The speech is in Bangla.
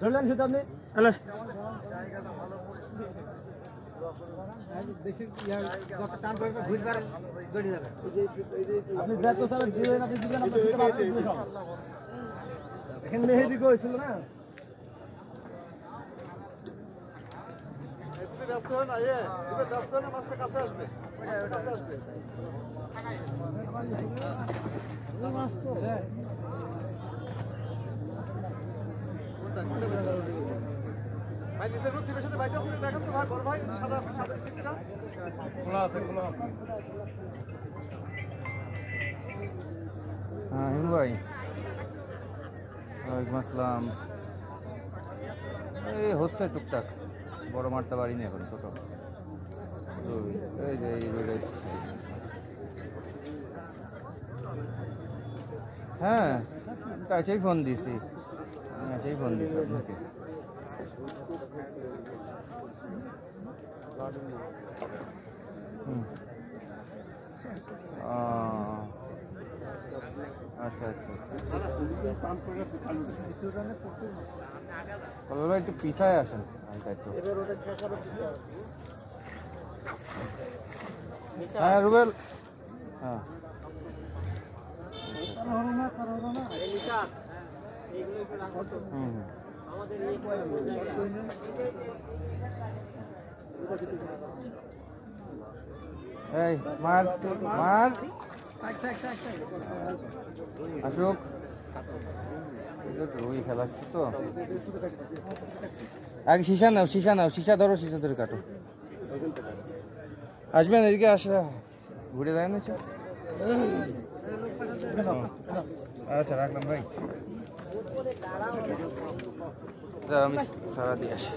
ধরলেন সেটা আপনি আপনি যত সারা দিলেন আপনি দিবেন এখানে মেহেদি হয়েছিল না ব্যস্ত হয় না ব্যস্ত হয় না মাছটা কাছে আসবে ভাই নিচের রুট টিপের সাথে বাইতে আছে দেখেন তো ভাই বড় ভাই সাদা সাদা সিটটা খোলা আছে হ্যাঁ হিন্দু ভাই ওয়ালাইকুম আসসালাম। এই হচ্ছে টুকটাক, বড় মাঠটা বাড়ি নেই এখন, ছোট এই যে এই রোডে। হ্যাঁ কাছেই ফোন দিয়েছি, কাছেই ফোন দিয়েছি আপনাকে। আচ্ছা আচ্ছা আচ্ছা ভাই একটু পিছায় আসেন একটু। হ্যাঁ রুবেল, হ্যাঁ এই মার মার আসুক, রুই খেলাচ্ছি তো। আগে সীসা নাও, সীসা নাও, সীসা ধরো, সীসা ধরে কাটো। আসবেন এদিকে, আসে ঘুরে যায় না। আচ্ছা রাখলাম ভাই, আমি সারা দিয়ে আসি।